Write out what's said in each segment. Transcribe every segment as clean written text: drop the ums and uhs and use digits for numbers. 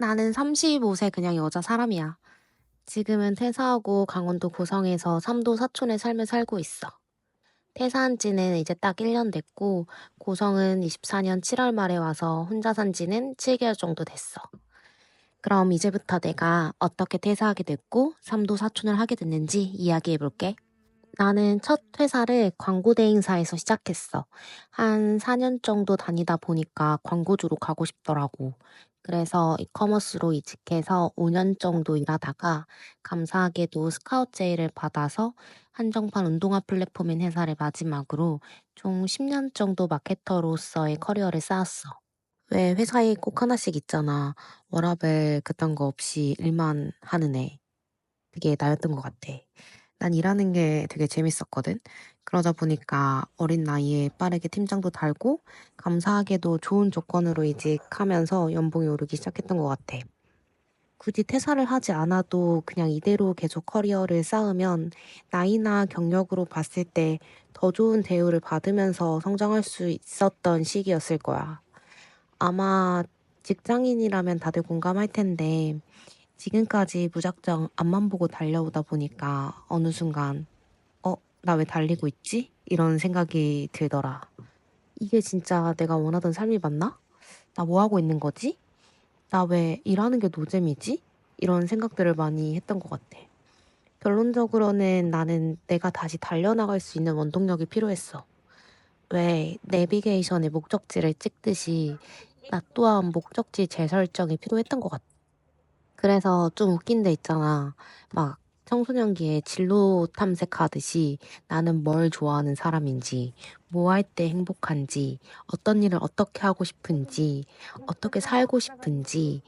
나는 35세 그냥 여자 사람이야. 지금은 퇴사하고 강원도 고성에서 삼도 사촌의 삶을 살고 있어. 퇴사한 지는 이제 딱 1년 됐고, 고성은 24년 7월 말에 와서 혼자 산 지는 7개월 정도 됐어. 그럼 이제부터 내가 어떻게 퇴사하게 됐고, 삼도 사촌을 하게 됐는지 이야기해볼게. 나는 첫 회사를 광고 대행사에서 시작했어. 한 4년 정도 다니다 보니까 광고주로 가고 싶더라고. 그래서 이커머스로 이직해서 5년 정도 일하다가 감사하게도 스카우트 제의를 받아서 한정판 운동화 플랫폼인 회사를 마지막으로 총 10년 정도 마케터로서의 커리어를 쌓았어. 왜 회사에 꼭 하나씩 있잖아. 워라밸 그딴 거 없이 일만 하는 애. 그게 나였던 것 같아. 난 일하는 게 되게 재밌었거든. 그러다 보니까 어린 나이에 빠르게 팀장도 달고 감사하게도 좋은 조건으로 이직하면서 연봉이 오르기 시작했던 것 같아. 굳이 퇴사를 하지 않아도 그냥 이대로 계속 커리어를 쌓으면 나이나 경력으로 봤을 때 더 좋은 대우를 받으면서 성장할 수 있었던 시기였을 거야. 아마 직장인이라면 다들 공감할 텐데 지금까지 무작정 앞만 보고 달려오다 보니까 어느 순간 나 왜 달리고 있지? 이런 생각이 들더라. 이게 진짜 내가 원하던 삶이 맞나? 나 뭐 하고 있는 거지? 나 왜 일하는 게 노잼이지? 이런 생각들을 많이 했던 것 같아. 결론적으로는 나는 내가 다시 달려나갈 수 있는 원동력이 필요했어. 왜 내비게이션에 목적지를 찍듯이 나 또한 목적지 재설정이 필요했던 것 같아. 그래서 좀 웃긴 데 있잖아. 막 청소년기에 진로 탐색하듯이 나는 뭘 좋아하는 사람인지, 뭐 할 때 행복한지, 어떤 일을 어떻게 하고 싶은지, 어떻게 살고 싶은지,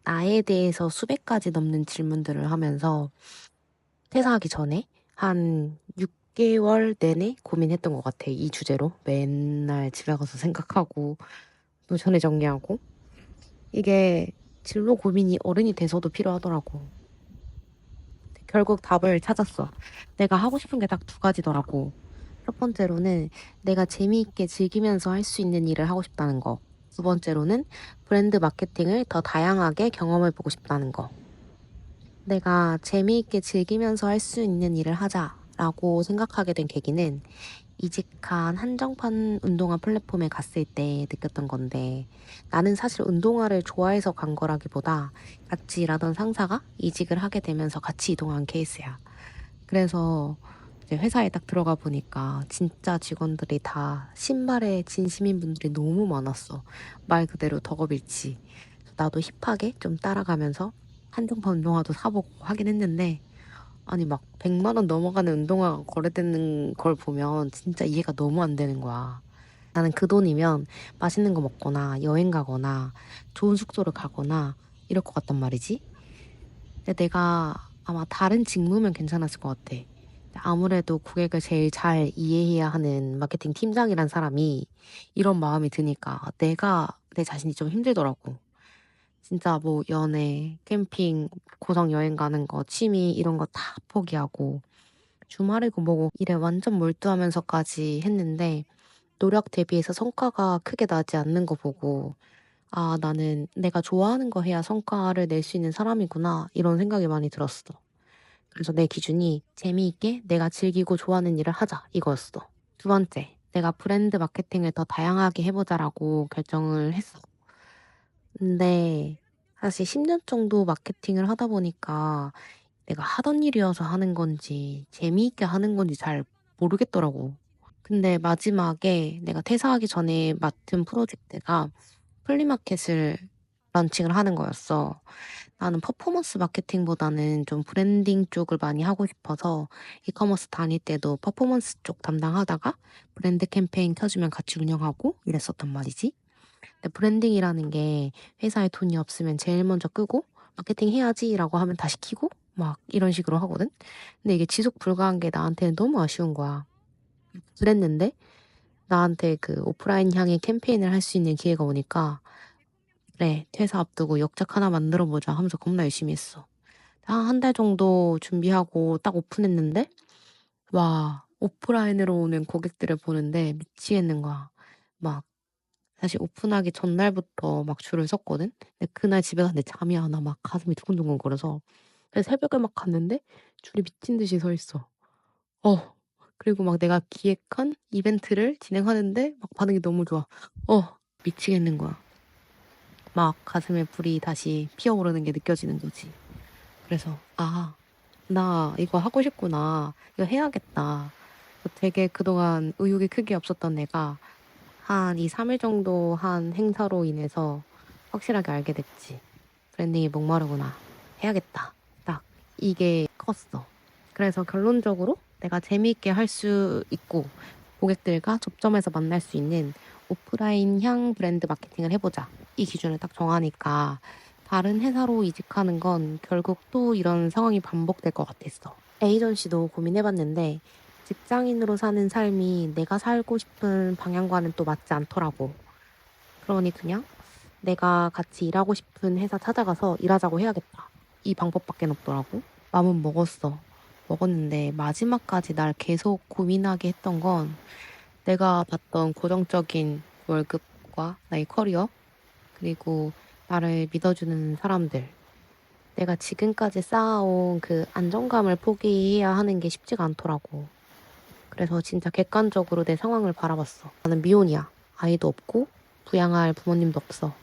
나에 대해서 수백 가지 넘는 질문들을 하면서 퇴사하기 전에 한 6개월 내내 고민했던 것 같아. 이 주제로. 맨날 집에 가서 생각하고, 노션을 정리하고. 이게 진로 고민이 어른이 돼서도 필요하더라고. 결국 답을 찾았어. 내가 하고 싶은 게 딱 두 가지더라고. 첫 번째로는 내가 재미있게 즐기면서 할 수 있는 일을 하고 싶다는 거. 두 번째로는 브랜드 마케팅을 더 다양하게 경험해보고 싶다는 거. 내가 재미있게 즐기면서 할 수 있는 일을 하자라고 생각하게 된 계기는 이직한 한정판 운동화 플랫폼에 갔을 때 느꼈던 건데 나는 사실 운동화를 좋아해서 간 거라기보다 같이 일하던 상사가 이직을 하게 되면서 같이 이동한 케이스야. 그래서 이제 회사에 딱 들어가 보니까 진짜 직원들이 다 신발에 진심인 분들이 너무 많았어. 말 그대로 덕업일치. 나도 힙하게 좀 따라가면서 한정판 운동화도 사보고 하긴 했는데 아니 막 100만 원 넘어가는 운동화가 거래되는 걸 보면 진짜 이해가 너무 안 되는 거야. 나는 그 돈이면 맛있는 거 먹거나 여행 가거나 좋은 숙소를 가거나 이럴 것 같단 말이지. 근데 내가 아마 다른 직무면 괜찮았을 것 같아. 아무래도 고객을 제일 잘 이해해야 하는 마케팅 팀장이란 사람이 이런 마음이 드니까 내가 내 자신이 좀 힘들더라고. 진짜 뭐 연애, 캠핑, 고성 여행 가는 거, 취미 이런 거 다 포기하고 주말이고 뭐고 일에 완전 몰두하면서까지 했는데 노력 대비해서 성과가 크게 나지 않는 거 보고 아, 나는 내가 좋아하는 거 해야 성과를 낼 수 있는 사람이구나 이런 생각이 많이 들었어. 그래서 내 기준이 재미있게 내가 즐기고 좋아하는 일을 하자 이거였어. 두 번째, 내가 브랜드 마케팅을 더 다양하게 해보자라고 결정을 했어. 근데 사실 10년 정도 마케팅을 하다 보니까 내가 하던 일이어서 하는 건지 재미있게 하는 건지 잘 모르겠더라고. 근데 마지막에 내가 퇴사하기 전에 맡은 프로젝트가 플리마켓을 런칭을 하는 거였어. 나는 퍼포먼스 마케팅보다는 좀 브랜딩 쪽을 많이 하고 싶어서 이커머스 다닐 때도 퍼포먼스 쪽 담당하다가 브랜드 캠페인 켜주면 같이 운영하고 이랬었단 말이지. 근데 브랜딩이라는 게 회사에 돈이 없으면 제일 먼저 끄고 마케팅 해야지라고 하면 다시 키고 막 이런 식으로 하거든. 근데 이게 지속 불가한 게 나한테는 너무 아쉬운 거야. 그랬는데 나한테 그 오프라인 향의 캠페인을 할 수 있는 기회가 오니까 그래 퇴사 앞두고 역작 하나 만들어 보자 하면서 겁나 열심히 했어. 한 달 정도 준비하고 딱 오픈했는데 와 오프라인으로 오는 고객들을 보는데 미치겠는 거야. 막 다시 오픈하기 전날부터 막 줄을 섰거든. 근데 그날 집에 갔는데 잠이 안 와. 막 가슴이 두근두근거려서. 그래서 새벽에 막 갔는데 줄이 미친 듯이 서 있어. 어. 그리고 막 내가 기획한 이벤트를 진행하는데 막 반응이 너무 좋아. 미치겠는 거야. 막 가슴에 불이 다시 피어오르는 게 느껴지는 거지. 그래서 '아 나 이거 하고 싶구나. 이거 해야겠다.' 되게 그동안 의욕이 크게 없었던 내가 한 2-3일 정도 한 행사로 인해서 확실하게 알게 됐지. '브랜딩이 목마르구나. 해야겠다.' 딱 이게 컸어. 그래서 결론적으로 내가 재미있게 할 수 있고 고객들과 접점해서 만날 수 있는 '오프라인향 브랜드 마케팅을 해 보자.' 이 기준을 딱 정하니까 다른 회사로 이직하는 건 결국 또 이런 상황이 반복될 것 같았어. 에이전시도 고민해 봤는데 직장인으로 사는 삶이 내가 살고 싶은 방향과는 또 맞지 않더라고. 그러니 그냥 '내가 같이 일하고 싶은 회사 찾아가서 일하자고 해야겠다.' 이 방법밖엔 없더라고. 마음은 먹었어. 먹었는데 마지막까지 날 계속 고민하게 했던 건 내가 봤던 고정적인 월급과 나의 커리어, 그리고 나를 믿어주는 사람들, 내가 지금까지 쌓아온 그 안정감을 포기해야 하는 게 쉽지가 않더라고. 그래서 진짜 객관적으로 내 상황을 바라봤어. 나는 미혼이야. 아이도 없고 부양할 부모님도 없어.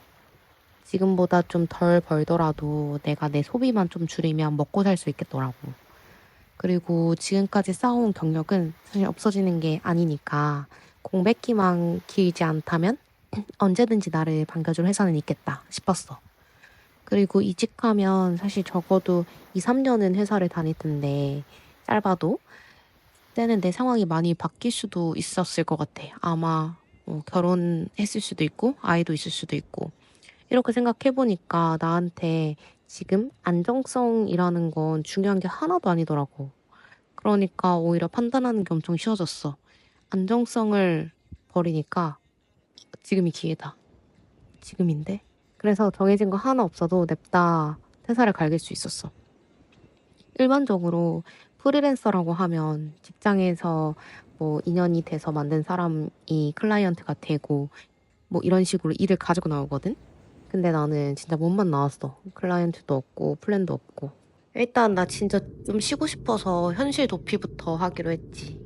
지금보다 좀 덜 벌더라도 내가 내 소비만 좀 줄이면 먹고 살 수 있겠더라고. 그리고 지금까지 쌓아온 경력은 사실 없어지는 게 아니니까 공백기만 길지 않다면 언제든지 나를 반겨줄 회사는 있겠다 싶었어. 그리고 이직하면 사실 적어도 2-3년은 회사를 다닐 텐데 짧아도 그때는 내 상황이 많이 바뀔 수도 있었을 것 같아. 아마 결혼했을 수도 있고 아이도 있을 수도 있고. 이렇게 생각해 보니까 나한테 지금 안정성이라는 건 중요한 게 하나도 아니더라고. 그러니까 오히려 판단하는 게 엄청 쉬워졌어. 안정성을 버리니까 지금이 기회다. 지금인데? 그래서 정해진 거 하나 없어도 냅다 퇴사를 갈길 수 있었어. 일반적으로 프리랜서라고 하면 직장에서 뭐 인연이 돼서 만든 사람이 클라이언트가 되고 뭐 이런 식으로 일을 가지고 나오거든? 근데 나는 진짜 몸만 나왔어. 클라이언트도 없고 플랜도 없고. 일단 나 진짜 좀 쉬고 싶어서 현실 도피부터 하기로 했지.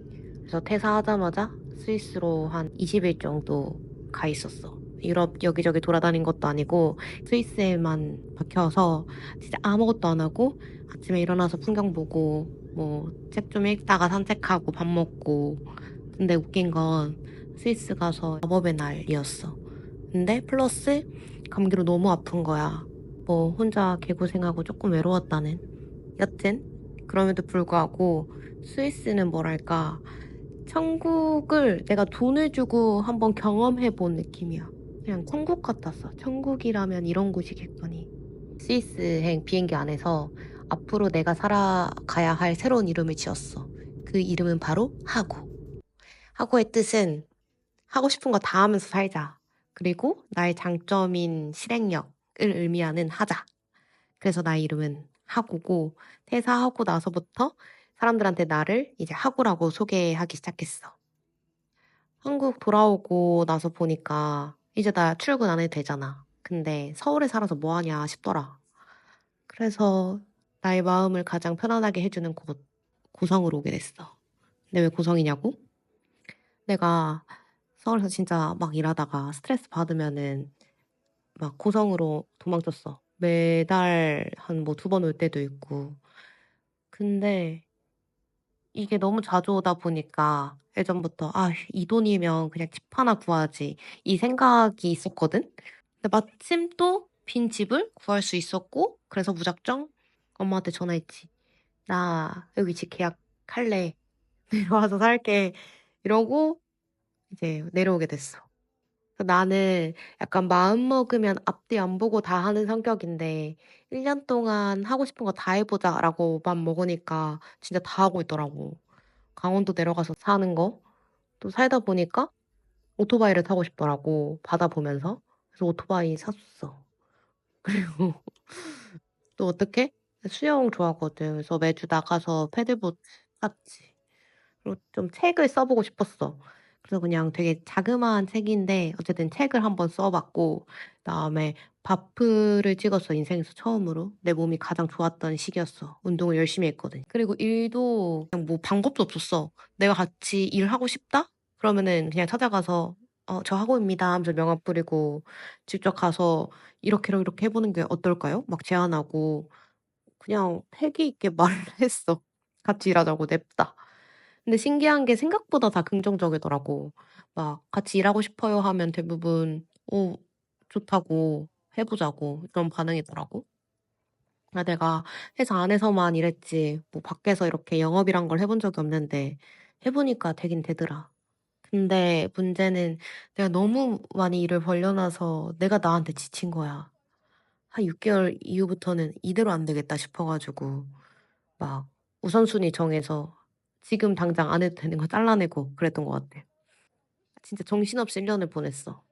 그래서 퇴사하자마자 스위스로 한 20일 정도 가 있었어. 유럽 여기저기 돌아다닌 것도 아니고 스위스에만 박혀서 진짜 아무것도 안 하고 아침에 일어나서 풍경 보고 뭐 책 좀 읽다가 산책하고 밥 먹고. 근데 웃긴 건 스위스 가서 마법의 날이었어. 근데 플러스 감기로 너무 아픈 거야. 뭐 혼자 개고생하고 조금 외로웠다는. 여튼 그럼에도 불구하고 스위스는 뭐랄까 천국을 내가 돈을 주고 한번 경험해 본 느낌이야. 그냥 천국 같았어. 천국이라면 이런 곳이겠거니. 스위스행 비행기 안에서 앞으로 내가 살아가야 할 새로운 이름을 지었어. 그 이름은 바로 하고. 하고의 뜻은 하고 싶은 거 다 하면서 살자. 그리고 나의 장점인 실행력을 의미하는 하자. 그래서 나의 이름은 하고고, 퇴사하고 나서부터 사람들한테 나를 이제 하고라고 소개하기 시작했어. 한국 돌아오고 나서 보니까 이제 나 출근 안 해도 되잖아. 근데 서울에 살아서 뭐 하냐 싶더라. 그래서 나의 마음을 가장 편안하게 해주는 곳, 고성으로 오게 됐어. 근데 왜 고성이냐고? 내가 서울에서 진짜 막 일하다가 스트레스 받으면은 막 고성으로 도망쳤어. 매달 한 뭐 2번 올 때도 있고. 근데 이게 너무 자주 오다 보니까 예전부터 '아 이 돈이면 그냥 집 하나 구하지.' 이 생각이 있었거든. 근데 마침 또 빈 집을 구할 수 있었고 그래서 무작정 엄마한테 전화했지. "나 여기 집 계약할래. 내려와서 살게." 이러고 이제 내려오게 됐어. 나는 약간 마음먹으면 앞뒤 안 보고 다 하는 성격인데 1년 동안 하고 싶은 거 다 해 보자라고 맘먹으니까 진짜 다 하고 있더라고. 강원도 내려가서 사는 거 또 살다 보니까 오토바이를 타고 싶더라고, 바다 보면서. 그래서 오토바이 샀어. 그리고 또 어떡해? 수영 좋아하거든. 그래서 매주 나가서 패들보트 샀지. 그리고 좀 책을 써 보고 싶었어. 그래서 그냥 되게 자그마한 책인데 어쨌든 책을 한번 써 봤고, 그다음에 바프를 찍었어, 인생에서 처음으로. 내 몸이 가장 좋았던 시기였어. 운동을 열심히 했거든. 그리고 일도 그냥 뭐 방법도 없었어. 내가 같이 일하고 싶다? 그러면은 그냥 찾아가서 "저 학원입니다." 하면서 명함 뿌리고 직접 가서 "이렇게, 이렇게 해 보는 게 어떨까요?" 막 제안하고 그냥 패기 있게 말을 했어. 같이 일하자고 냅다. 근데 신기한 게 생각보다 다 긍정적이더라고. 막 "같이 일하고 싶어요." 하면 대부분 좋다고 "해 보자고." 이런 반응이더라고. 내가 회사 안에서만 일했지 뭐 밖에서 이렇게 영업이란 걸 해본 적이 없는데 해 보니까 되긴 되더라. 근데 문제는 내가 너무 많이 일을 벌려 놔서 내가 나한테 지친 거야. 한 6 개월 이후부터는 '이대로 안 되겠다.' 싶어 가지고 막 우선순위 정해서 지금 당장 안 해도 되는 거 잘라내고 그랬던 것 같아. 진짜 정신없이 1 년을 보냈어.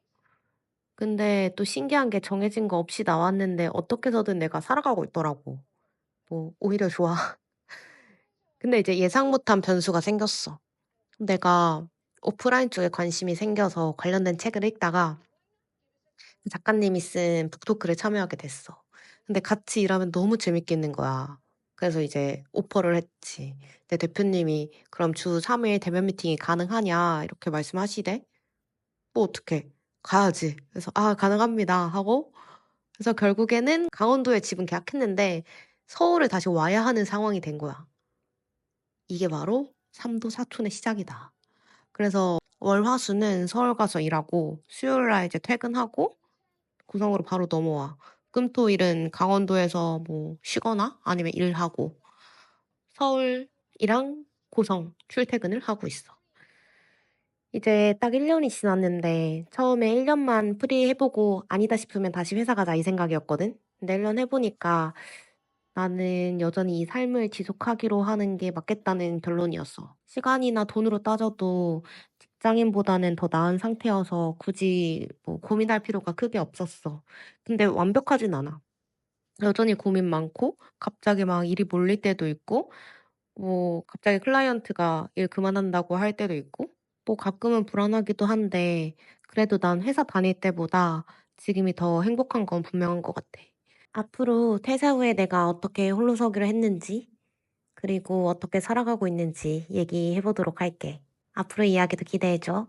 근데 또 신기한 게 정해진 거 없이 나왔는데 어떻게 해서든 내가 살아가고 있더라고. 뭐 오히려 좋아. 근데 이제 예상 못한 변수가 생겼어. 내가 오프라인 쪽에 관심이 생겨서 관련된 책을 읽다가 그 작가님이 쓴 북토크를 참여하게 됐어. 근데 같이 일하면 너무 재밌게 있는 거야. 그래서 이제 오퍼를 했지. 내 대표님이 "그럼 주 3일 대면 미팅이 가능하냐?" 이렇게 말씀하시대. 뭐 어떡해. 가야지. 그래서 "아 가능합니다." 하고 그래서 결국에는 강원도에 집은 계약했는데 서울에 다시 와야 하는 상황이 된 거야. 이게 바로 삼도 사촌의 시작이다. 그래서 월, 화, 수는 서울 가서 일하고 수요일 날 이제 퇴근하고 고성으로 바로 넘어와. 금, 토, 일은 강원도에서 뭐 쉬거나 아니면 일하고 서울이랑 고성 출퇴근을 하고 있어. 이제 딱 1 년이 지났는데 처음에 1 년만 프리 해 보고 '아니다.' 싶으면 '다시 회사 가자.' 이 생각이었거든. 근데 1년 해 보니까 나는 여전히 이 삶을 지속하기로 하는 게 맞겠다는 결론이었어. 시간이나 돈으로 따져도 직장인보다는 더 나은 상태여서 굳이 뭐 고민할 필요가 크게 없었어. 근데 완벽하진 않아. 여전히 고민 많고 갑자기 막 일이 몰릴 때도 있고 뭐 갑자기 클라이언트가 일 그만한다고 할 때도 있고 또 가끔은 불안하기도 한데 그래도 난 회사 다닐 때보다 지금이 더 행복한 건 분명한 것 같아. 앞으로 퇴사 후에 내가 어떻게 홀로서기를 했는지 그리고 어떻게 살아가고 있는지 얘기해 보도록 할게. 앞으로의 이야기도 기대해 줘.